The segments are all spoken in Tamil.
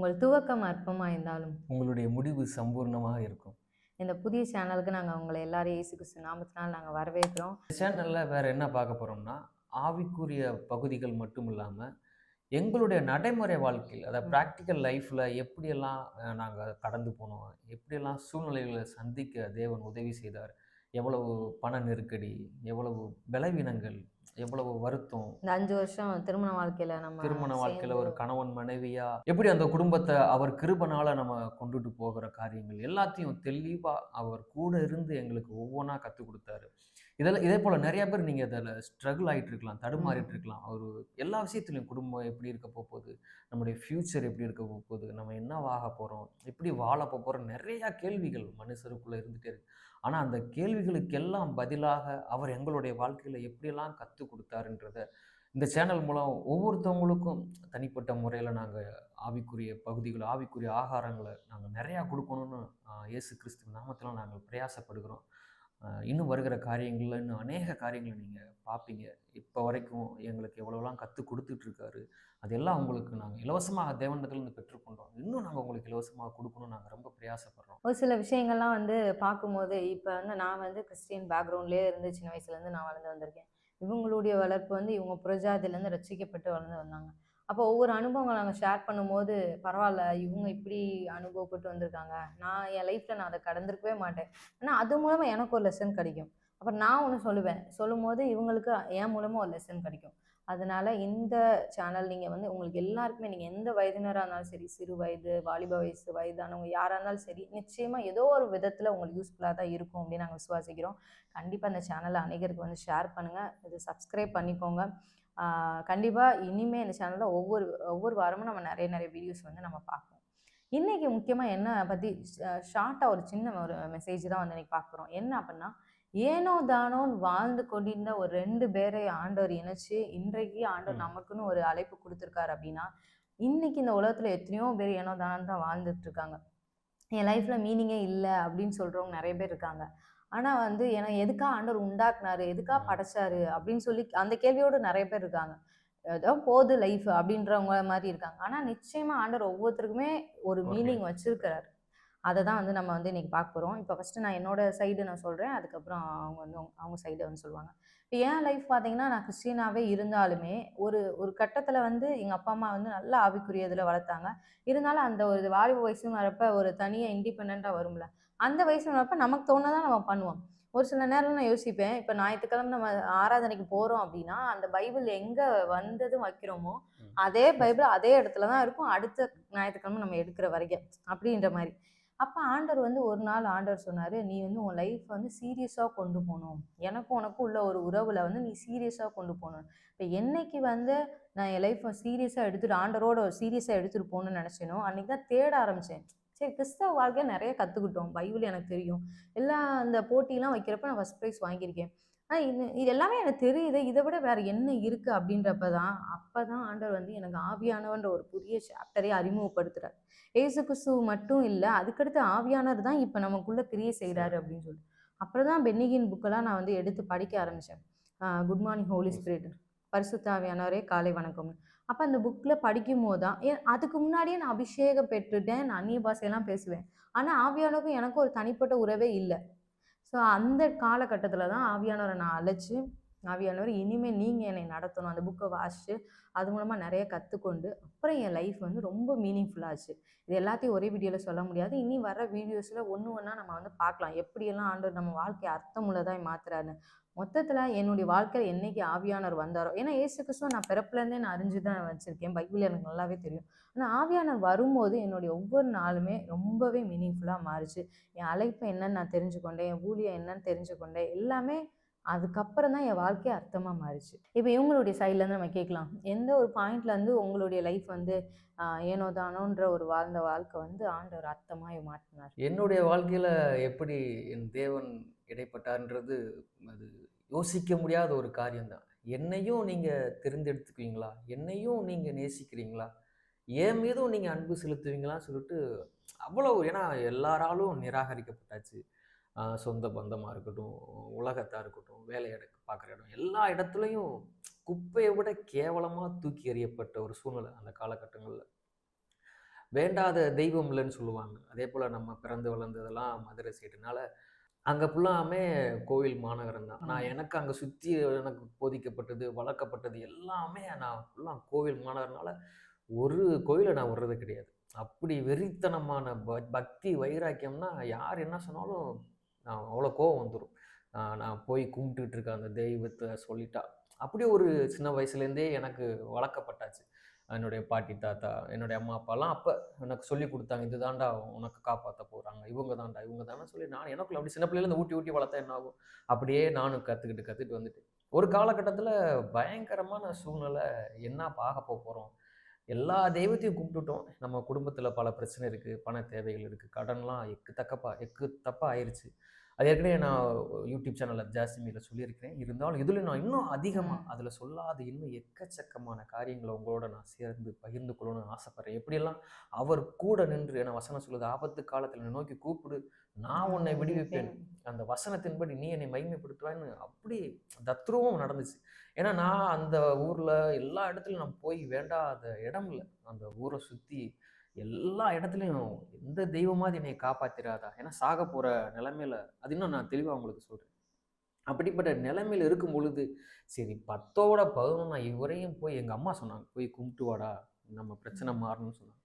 உங்கள் துவக்கம் அற்பமா இருந்தாலும், உங்களுடைய முடிவு சம்பூர்ணமாக இருக்கும். இந்த புதிய சேனலுக்கு நாங்க உங்கள எல்லாரையும் இயேசு கிறிஸ்து நாமத்தினால நாங்க வரவேற்கிறோம். இந்த சேனல்ல வேற என்ன பார்க்க போறோம்னா, ஆவிக்குரிய பகுதிகள் மட்டும் இல்லாம, எங்களுடைய நடைமுறை வாழ்க்கையில, அதாவது ம். பிராக்டிகல் லைஃப்ல எப்படியெல்லாம் நாங்க கடந்து போனோம், எப்படியெல்லாம் சூழ்நிலைகள சந்திக்க தேவன் உதவி செய்தார், எவ்வளவு பண நெருக்கடி, எவ்வளவு பலவீனங்கள், எவ்வளவு வருத்தம், இந்த 5 வருஷம் திருமண வாழ்க்கையில நம்ம திருமண வாழ்க்கையில சேர்ந்து ஒரு கணவன் மனைவியா எப்படி அந்த குடும்பத்த அவர் கிருபனால நம்ம கொண்டுட்டு போகிற காரியங்கள் எல்லாத்தையும் தெளிவா அவர் கூட இருந்து எங்களுக்கு ஒவ்வொன்னா கத்துக் குடுத்தாரு. இதே போல நெறைய பேர் நீங்க இதுல ஸ்ட்ரகிள் ஆயிட்டு இருக்கலாம், தடுமாறிட்டு ம். இருக்கலாம். அவரு எல்லா விஷயத்திலும் குடும்பம் எப்படி இருக்க போகுது, நம்முடைய ஃபியூச்சர் எப்படி இருக்க போகுது, நம்ம என்னவாக போறோம், எப்படி வாழ போறோம், நெறைய கேள்விகள் மனுஷருக்குள்ள இருந்துட்டே இருக்கு. ஆனா அந்த கேள்விகளுக்கெல்லாம் பதிலாக அவர் எங்களுடைய வாழ்க்கையில எப்படியெல்லாம் கத்துக் குடுத்தாருன்றத இந்த சேனல் மூலம் ஒவ்வொருத்தவங்களுக்கும் தனிப்பட்ட முறையில நாங்க ஆவிக்குரிய பகுதிகள், ஆவிக்குரிய ஆகாரங்கள நாங்க நெறையா குடுக்கணும்னு இயேசு கிறிஸ்துவின் நாமத்தில நாங்க பிரயாசப்படுகிறோம். இன்னும் வருகிற காரியங்கள்ல இன்னும் அநேக காரியங்கள நீங்க பார்ப்பீங்க. இப்ப வரைக்கும் எங்களுக்கு எவ்வளவெல்லாம் கத்துக் குடுத்துட்டு இருக்காரு. அதெல்லாம் உங்களுக்கு நாங்க இலவசமாக தேவனிடத்திலிருந்து பெற்றுக்கொண்டோம். இன்னும் நாங்க உங்களுக்கு இலவசமா குடுக்கணும்னு நாங்க ரொம்ப பிரயாசப்படுறோம். ஒரு சில விஷயங்கள்லாம் பார்க்கும்போது, இப்ப நான் கிறிஸ்டியன் பேக்ரவுண்ட்லயே இருந்து சின்ன வயசுலேருந்து நான் வளர்ந்து வந்திருக்கேன். இவங்களுடைய வளர்ப்பு இவங்க புறஜாதியிலேருந்து ரட்சிக்கப்பட்டு வளர்ந்து வந்தாங்க. அப்போ ஒவ்வொரு அனுபவங்கள நாங்க ஷேர் பண்ணும்போது, பரவால்ல இவங்க இப்படி அனுபவப்பட்டு வந்திருக்காங்க. என் லைஃப்ல நான் அத கடந்திருக்கவே மாட்டேன். ஆனா அது மூலமா எனக்கு ஒரு லெசன் கிடைக்கும். அப்புறம் நான் ஒண்ணு சொல்லுவேன். சொல்லும்போது இவங்களுக்கு என் மூலமா ஒரு லெசன் கிடைக்கும். அதனால இந்த சேனல் நீங்க உங்களுக்கு எல்லாருக்குமே நீங்க எந்த வயதினரா இருந்தாலும் சரி, சிறு வயது, வாலிப வயசு, வயதானவங்க யாரா இருந்தாலும் சரி, நிச்சயமா ஏதோ ஒரு விதத்துல உங்களுக்கு யூஸ்ஃபுல்லா தான் இருக்கும் அப்படின்னு நாங்க விசுவாசிக்கிறோம். கண்டிப்பா இந்த சேனல அநேகருக்கு ஷேர் பண்ணுங்க. இது சப்ஸ்கிரைப் பண்ணிக்கோங்க. ஆ கண்டிப்பா இனிமே இந்த சேனல்ல ஒவ்வொரு ஒவ்வொரு வாரமும் நம்ம நெறைய நெறைய வீடியோஸ் நம்ம பார்ப்போம். இன்னைக்கு முக்கியமா என்ன பத்தி ஷார்ட்டா ஒரு சின்ன ஒரு மெசேஜ் தான் இன்னைக்கு பார்க்க போறோம். என்ன அப்படின்னா, ஏனோ தானோன்னு வாழ்ந்து கொண்டிருந்த ஒரு 2 பேரை ஆண்டவர் இணைச்சு, இன்றைக்கு ஆண்டவர் ம். நமக்குன்னு ஒரு அழைப்பு குடுத்துருக்காரு அப்படின்னா, இன்னைக்கு இந்த உலகத்துல எத்தனையோ பேர் ஏனோ தானோன்னு தான் வாழ்ந்துட்டு இருக்காங்க. என் லைஃப்ல மீனிங்கே இல்ல அப்படின்னு சொல்றவங்க நெறைய பேர் இருக்காங்க. ஆனா ஏன்னா எதுக்கா ஆண்டவர் உண்டாக்குனாரு? எதுக்கா ம். படைச்சாரு? அப்படின்னு சொல்லி அந்த கேள்வியோட நெறைய பேர் இருக்காங்க. ஏதோ போது லைஃப் அப்படின்றவங்க மாரி இருக்காங்க. ஆனா நிச்சயமா ஆண்டவர் ஒவ்வொருத்தருக்குமே ஒரு ஒரு மீனிங் வச்சிருக்கிறாரு. அத தான் நம்ம இன்னைக்கு பார்க்க போறோம். இப்ப ஃபர்ஸ்ட்டு நான் என்னோட சைடு நான் சொல்றேன். அதுக்கப்புறம் அவங்க அவங்க சைடு சொல்லுவாங்க. இப்ப என் லைஃப் பார்த்தீங்கன்னா, நான் கிறிஸ்டியனாவே இருந்தாலுமே, ஒரு ஒரு கட்டத்தில எங்க அப்பா, அம்மா நல்ல ஆவிக்குரிய இதில வளர்த்தாங்க. இருந்தாலும் அந்த ஒரு வாலிப வயசுன்னு வரப்ப ஒரு தனியா இண்டிபெண்டன்ட்டா வரும்ல. அந்த வயசுன்னு வரப்ப நமக்கு தோணுனத நம்ம பண்ணுவோம். ஒரு சில நேரம் நான் யோசிப்பேன். இப்ப ஞாயித்துக்கிழமை நம்ம ஆராதனைக்கு போறோம் அப்டின்னா, அந்த பைபிள் எங்க வந்ததும் வைக்கிறோமோ, ம். அதே பைபிள் அதே இடத்துல தான் இருக்கும். அடுத்த ஞாயித்துக்கிழமை நம்ம எடுக்கிற வரைக்கும். அப்டின்ற மாரி. அப்ப ஆண்டவர் ஒரு நாள் ஆண்டவர் சொன்னாரு, "நீ உன் லைஃப் சீரியஸா கொண்டு போணும். எனக்கும் உனக்கும் உள்ள ஒரு உறவுல நீ சீரியஸா கொண்டு போணும்." இப்ப என்னைக்கு நான் என் லைஃப்ப சீரியஸா எடுத்துட்டு ஆண்டவரோட சீரியஸா எடுத்துட்டு போணும்னு நெனச்சேனோ, அன்னைக்கு தான் தேட ஆரம்பிச்சேன். சரி கிறிஸ்தவ வாழ்க்கைய நெறைய கத்துக்கிட்டோம். பைபிள் எனக்கு தெரியும். எல்லாம் அந்த போட்டிலாம் வைக்கிறப்ப நான் ஃபர்ஸ்ட் பிரைஸ் வாங்கியிருக்கேன். இது எல்லாமே எனக்கு தெரியுது. இத விட வேற என்ன இருக்கு அப்படின்றப்ப தான், அப்பதான் ஆண்டவர் எனக்கு ஆவியானவர்ன்ற ஒரு புதிய சாப்டரே அறிமுகப்படுத்துறார். ஏசு கிறிஸ்து மட்டும் இல்ல, அதுக்கடுத்து ஆவியானவர் தான் இப்ப நமக்குள்ள கிரியை செய்றாரு சரி. அப்படின்னு சொல்லிட்டு. அப்புறம் தான் பென்னிகின் புக்கெல்லாம் நான் எடுத்து படிக்க ஆரம்பிச்சேன். குட் மார்னிங் ஹோலி ஓ! ஸ்பிரிட். பரிசுத்த ஆவியானவரே காலை வணக்கம். அப்ப அந்த புக்ல படிக்கும்போது தான் அதுக்கு முன்னாடியே நான் அபிஷேகம் பெற்றுட்டேன். நான் அந்நிய பாஷையெல்லாம் பேசுவேன். ஆனா ஆவியானவருக்கும் எனக்கும் ஒரு தனிப்பட்ட உறவே இல்ல. ஸோ அந்த காலகட்டத்தில தான் ஆவியானவர நான் அழைச்சு, ஆவியானவர் இனிமே நீங்க என்னை நடத்தணும். அந்த புக்க வாசிச்சு, அது மூலமா நெறைய கத்துக்கொண்டு, அப்புறம் என் லைஃப் ரொம்ப மீனிங்ஃபுல்லா ஆச்சு. இது எல்லாத்தையும் ஒரே வீடியோல சொல்ல முடியாது. இனி வர வீடியோஸ்ல ஒண்ணு ஒண்ணா நம்ம பார்க்கலாம். எப்படியெல்லாம் ஆண்டவர் நம்ம வாழ்க்கைய அர்த்தமுள்ளதாய் மாத்துறாருன்னு. மொத்தத்தில என்னுடைய வாழ்க்கையில என்னைக்கு ஆவியானவர் வந்தாரோ ஏன்னா இயேசு கிறிஸ்துவ நான் பிறப்புலேருந்தே நான் அறிஞ்சு தான் வச்சிருக்கேன். பைபிள் எனக்கு நல்லாவே தெரியும். ஆனா ஆவியானவர் வரும்போது என்னுடைய ஒவ்வொரு நாளுமே ரொம்பவே மீனிங்ஃபுல்லா மாறுச்சு. என் அழைப்பு என்னன்னு நான் தெரிஞ்சுக்கொண்டேன். என் ஊழியம் என்னன்னு தெரிஞ்சுக்கொண்டேன். எல்லாமே அதுக்கப்புறம் தான் என் வாழ்க்கையே அர்த்தமா மாறுச்சு. இப்ப இவங்களுடைய சைட்லருந்து நம்ம கேட்கலாம். எந்த ஒரு பாயிண்ட்லருந்து உங்களுடைய லைஃப் ஏனோ தானோன்ற ஒரு வாழ்ந்த வாழ்க்கை ஆண்டவர் அர்த்தமாய் மாற்றினார்? என்னுடைய வாழ்க்கையில எப்படி என் தேவன் இடைப்பட்டார்ன்றது, அது யோசிக்க முடியாத ஒரு காரியம் தான். என்னையும் நீங்க தெரிந்தெடுத்துக்குவீங்களா? என்னையும் நீங்க நேசிக்கிறீங்களா? என் மீதும் நீங்க அன்பு செலுத்துவீங்களான்னு சொல்லிட்டு, அவ்வளவு ஏன்னா எல்லாராலும் நிராகரிக்கப்பட்டாச்சு. சொந்த பந்தமா இருக்கட்டும், உலகத்தா இருக்கட்டும், வேலை பார்க்குற இடம், எல்லா இடத்துலயும் குப்பைய விட கேவலமா தூக்கி எறியப்பட்ட ஒரு சூழ்நிலை அந்த காலகட்டங்கள்ல. வேண்டாத தெய்வம் இல்லைன்னு சொல்லுவாங்க. அதே போல் நம்ம பிறந்து வளர்ந்ததெல்லாம் மதுரை சைடுனால அங்கே ஃபுல்லாமே கோவில் மாநகரம் தான். ஆனால் ம். எனக்கு அங்கே சுற்றி எனக்கு போதிக்கப்பட்டது, வளர்க்கப்பட்டது எல்லாமே நான் ஃபுல்லாக கோவில் மாநகரனால ஒரு கோயிலை நான் விடுறது கிடையாது. அப்படி வெறித்தனமான பக்தி வைராக்கியம்னா யார் என்ன சொன்னாலும் நான் அவ்வளோ கோவம் வந்துடும். நான் போய் கும்பிட்டுட்டு இருக்க அந்த தெய்வத்தை சொல்லிட்டா. அப்படி ஒரு சின்ன வயசுலேருந்தே எனக்கு வளர்க்கப்பட்டாச்சு. என்னுடைய பாட்டி, தாத்தா, என்னுடைய அம்மா, அப்பாலாம் அப்போ எனக்கு சொல்லிக் குடுத்தாங்க. "இது தான்டா உனக்கு காப்பாத்த போறாங்க. இவங்க தான்டா, இவங்க தான்னு" சொல்லி நான் எனக்குள்ள அப்படி சின்ன பிள்ளையிலேருந்து ஊட்டி ஊட்டி வளர்த்தா என்ன ஆகும்? அப்படியே நானும் கத்துக்கிட்டு வந்துட்டேன். ஒரு காலகட்டத்தில பயங்கரமான சூழ்நிலை. என்ன ஆகப்போ போறோம்? எல்லா தெய்வத்தையும் கும்பிட்டுட்டோம். நம்ம குடும்பத்தில பல பிரச்சனை இருக்கு. பண தேவைகள் இருக்கு. கடன்லாம் எக்கு தப்பா ஆயிருச்சு. அது ஏற்கனவே நான் யூடியூப் சேனல்ல ஜாஸ்மில சொல்லியிருக்கிறேன். இருந்தாலும் இதில நான் இன்னும் அதிகமா ம். அதில சொல்லாத இன்னும் எக்கச்சக்கமான காரியங்கள உங்களோட நான் சேர்ந்து பகிர்ந்து கொள்ளணும்னு ஆசைப்படுறேன். எப்படியெல்லாம் அவர் கூட நின்று ஏன்னா வசனம் சொல்லுது, "ஆபத்து காலத்தில என்னை நோக்கி கூப்பிடு, நான் நான் உன்னை விடுவிப்பேன்." விடுவிப்பேன். அந்த வசனத்தின்படி நீ என்னை மகிமைப்படுத்துவாய்ன்னு அப்படி தத்ரூவம் நடந்துச்சு. ஏன்னா நான் அந்த ஊர்ல எல்லா இடத்துலயும் நான் போய் வேண்டாத இடம் இல்ல. அந்த ஊர சுத்தி எல்லா இடத்துலயும் எந்த தெய்வமாவது என்னைய காப்பாத்திராதா? ஏன்னா சாகப் போற நிலைமையில அது இன்னும் நான் தெளிவா உங்களுக்கு சொல்றேன். அப்படிப்பட்ட நிலைமையில இருக்கும் பொழுது, சரி 10ஓட 11 இவரையும் போய் எங்க அம்மா சொன்னாங்க. "போய் கும்பிட்டு வாடா, நம்ம பிரச்சனை ம். மாறணும்னு" சொன்னாங்க.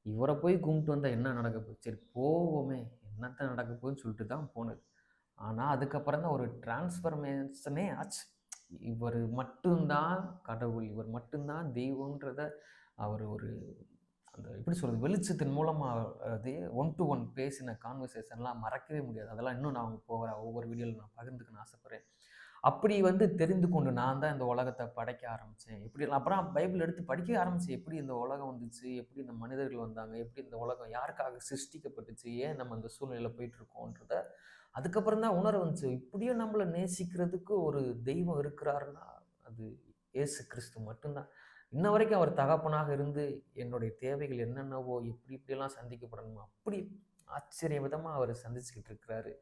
இவர போய் கும்பிட்டு வந்தா என்ன நடக்க போகுது? சரி போவோமே, என்னத்த நடக்க போகுதுன்னு சொல்லிட்டு தான் போனது. ஆனா, அதுக்கப்புறம் தான் ஒரு டிரான்ஸ்ஃபர்மேஷனே ஆச்சு. இவரு மட்டும் தான் கடவுள், இவர் மட்டும் தான் தெய்வம்ன்றத அவர் ஒரு அந்த எப்படி சொல்றது? வெளிச்சத்தின் மூலமா அது ஒன் டூ ஒன் பேசின கான்வர்சேஷன்லாம் மறக்கவே முடியாது. அதெல்லாம் இன்னும் நான் போற ஒவ்வொரு வீடியோல நான் பகிர்ந்துக்கன்னு ஆசைப்படுறேன். அப்படி வந்து தெரிந்து கொண்டு நான் தான் இந்த உலகத்த படைக்க ஆரம்பிச்சேன். இப்படிலாம் அப்புறம் பைபிள் எடுத்து படிக்க ஆரம்பிச்சேன். எப்படி இந்த உலகம் வந்துச்சு? எப்படி இந்த மனிதர்கள் வந்தாங்க? எப்படி இந்த உலகம் யாருக்காக சிருஷ்டிக்கப்பட்டுச்சு? ஏன் நம்ம இந்த சூழ்நிலையில போயிட்டுருக்கோன்றத அதுக்கப்புறம் தான் உணர வந்துச்சு. இப்படியும் நம்மள நேசிக்கிறதுக்கு ஒரு தெய்வம் இருக்கிறாருன்னா, அது இயேசு கிறிஸ்து மட்டும் தான். இன்ன வரைக்கும் அவர் தகப்பனாக இருந்து, என்னுடைய தேவைகள் என்னென்னவோ, எப்படி எப்படியெல்லாம் சந்திக்கப்படணுமோ, அப்படி ஆச்சரிய விதமா அவரு சந்திச்சுக்கிட்டு இருக்கிறாரு.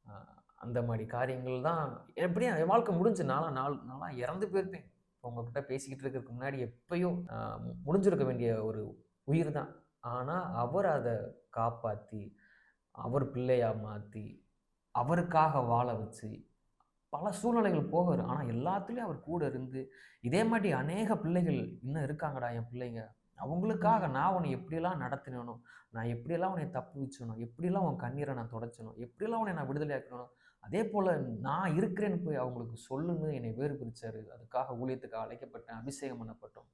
அ அந்த மாரி காரியங்கள் தான் எப்படியும் என் வாழ்க்கை முடிஞ்சு நான்லாம் இறந்து போயிருப்பேன். உங்ககிட்ட பேசிக்கிட்டு இருக்கிறதுக்கு முன்னாடி எப்பயோ முடிஞ்சிருக்க வேண்டிய ஒரு உயிர் தான். ஆனா, அவர் அத காப்பாத்தி, அவர் பிள்ளையா மாத்தி, அவருக்காக வாழ வச்சு, பல சூழ்நிலைகள் போகாரு. ஆனா எல்லாத்துலயும் அவர் கூட இருந்து, இதே மாரி அநேக பிள்ளைகள் இன்னும் இருக்காங்கடா என் பிள்ளைங்க. அவங்களுக்காக ம். நான் உன்னை எப்படியெல்லாம் நடத்தினேனோ, நான் எப்படியெல்லாம் உன்னை தப்புவிச்சேனோ, எப்படியெல்லாம் உன் கண்ணீர நான் துடைச்சேனோ, எப்படியெல்லாம் உன்னை நான் விடுதலை ஆக்கினேனோ, அதேபோல நான் இருக்கிறேன்னு போய் அவங்களுக்கு சொல்லுன்னு என்னை வேறு பிரிச்சாரு. அதுக்காக ஊழியத்துக்கு அழைக்கப்பட்டேன், அபிஷேகம் பண்ணப்பட்டோம்.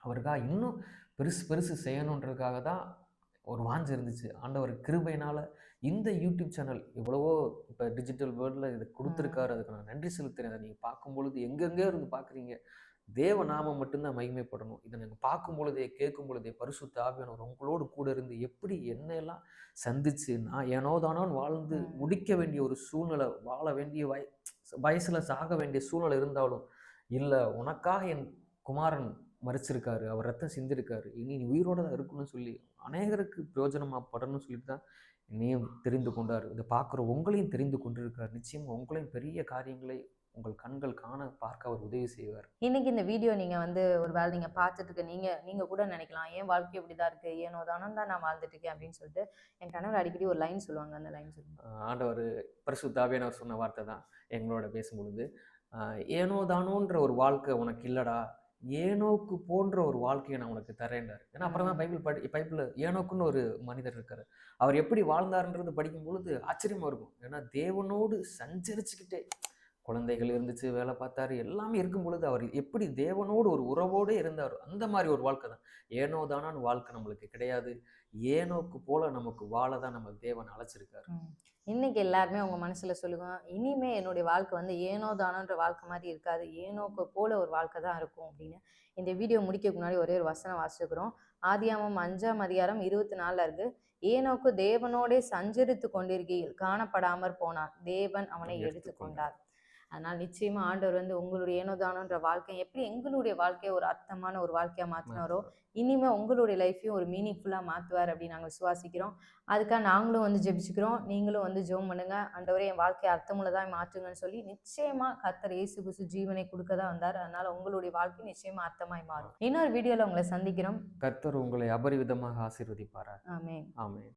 அவருக்காக இன்னும் பெருசு பெருசு செய்யணுன்றதுக்காக தான் ஒரு வாஞ்சை இருந்துச்சு. ஆண்டவர் கிருபையினால இந்த யூடியூப் சேனல் எவ்வளவோ இப்ப டிஜிட்டல் வேர்ல்டுல இத ம். குடுத்துருக்காரு. அதுக்கு நான் நன்றி செலுத்துறேன். அத நீங்க பார்க்கும்பொழுது எங்கெங்கேயோ இருந்து பார்க்குறீங்க. தேவ நாமம் மட்டும் தான் மகிமைப்படணும். இத நீங்க பார்க்கும் பொழுதே, கேட்கும் பொழுதே பரிசுத்த ஆவியானவர் உங்களோடு கூட இருந்து எப்படி என்னையெல்லாம் சந்திச்சு, நான் ஏனோ தானோன்னு வாழ்ந்து ம். முடிக்க வேண்டிய ஒரு சூழ்நிலை, வாழ வேண்டிய வயசுல சாக வேண்டிய சூழ்நிலை இருந்தாலும், இல்ல உனக்காக என் குமாரன் மரிச்சிருக்காரு. அவர் ரத்தம் சிந்திருக்காரு. இனி நீ உயிரோட தான் இருக்கணும்னு சொல்லி, அநேகருக்கு பிரயோஜனமா படணும்னு சொல்லிட்டு தான் என்னையும் தெரிந்து கொண்டாரு. இத பார்க்குற உங்களையும் தெரிந்து கொண்டிருக்கார். நிச்சயமா உங்களையும் பெரிய காரியங்களை உங்கள் கண்கள் காண, பார்க்க அவர் உதவி செய்வார். இன்னைக்கு இந்த வீடியோ நீங்க வந்து ஒரு வேளை நீங்க பார்த்துட்டு இருக்க நீங்க நீங்க கூட நினைக்கலாம், "என் வாழ்க்கை இப்படிதான் இருக்கு. ஏனோ தானோன்னு தான் நான் வாழ்ந்துட்டு இருக்கேன்." அப்படின்னு சொல்லிட்டு என் கணவர் அடிக்கடி ஒரு லைன் சொல்லுவாங்க. அந்த லைன் சொல்லுங்க. ஆண்டவர் பரிசுத்த ஆவியானவர் சொன்ன வார்த்தை தான் எங்களோட பேசும்பொழுது. அ "ஏனோ தானோன்ற ஒரு வாழ்க்கை உனக்கு இல்லடா. ஏனோக்கு போன்ற ஒரு வாழ்க்கைய நான் உனக்கு தரேன்றாரு." ஏன்னா அப்புறம் தான் ம். பைபிள்ல ஏனோக்குன்னு ஒரு மனிதர் இருக்காரு. அவர் எப்படி வாழ்ந்தாருன்றது படிக்கும்பொழுது ஆச்சரியமா இருக்கும். ஏன்னா தேவனோடு சஞ்சரிச்சுக்கிட்டே குழந்தைகள் இருந்துச்சு, வேலை பார்த்தாரு, எல்லாமே இருக்கும் பொழுது அவர் எப்படி தேவனோடு ஒரு உறவோடே இருந்தாரோ, அந்த மாரி ஒரு வாழ்க்கை தான். ஏனோ தானோன்னு வாழ்க்கை நம்மளுக்கு கிடையாது. ஏனோக்கு போல நமக்கு வாழ தான் நம்ம தேவன் அழைச்சிருக்காரு. ம். இன்னைக்கு எல்லாருமே உங்க மனசுல சொல்லுங்க, "இனிமே என்னுடைய வாழ்க்கை வந்து ஏனோ தானோன்ற வாழ்க்கை மாரி இருக்காது. ஏனோக்கு போல ஒரு வாழ்க்கை தான் இருக்கும்." அப்படின்னு. இந்த வீடியோ முடிக்கிறதுக்கு முன்னாடி ஒரே ஒரு வசனம் வாசிச்சுக்கிறோம். ஆதியாகமம் 5ஆம் அதிகாரம் 24ல இருக்கு. "ஏனோக்கு தேவனோடே சஞ்சரித்துக் கொண்டிருக்கையில் காணப்படாமற் போனான். தேவன் அவனை எடுத்துக்கொண்டார். எடுத்துக்கொண்டார்." அதனால் நிச்சயமா ஆண்டவர் வந்து உங்களுடைய ஏனோதானோன்ற வாழ்க்கை எப்படி எங்களுடைய வாழ்க்கையை ஒரு அர்த்தமான ஒரு வாழ்க்கையா மாற்றினாரோ, இனிமே உங்களுடைய லைஃப்பையும் ஒரு மீனிங்ஃபுல்லா மாத்துவார் அப்படின்னு நாங்க விசுவாசிக்கிறோம். அதுக்காக நாங்களும் வந்து ஜெபிச்சுக்கிறோம். நீங்களும் வந்து ஜெபம் பண்ணுங்க. ஆண்டவரே என் வாழ்க்கையை அர்த்தமுள்ளதா மாற்றுங்கன்னு சொல்லி நிச்சயமா கர்த்தர் இயேசு கிறிஸ்து ஜீவனை கொடுக்க தான் வந்தார். அதனால உங்களுடைய வாழ்க்கை நிச்சயமா அர்த்தமாய் மாறும். இன்னொரு வீடியோல உங்களை சந்திக்கிறோம். கர்த்தர் உங்களை அபரிவிதமாக ஆசீர்வதிப்பாராக. ஆமென். ஆமென்.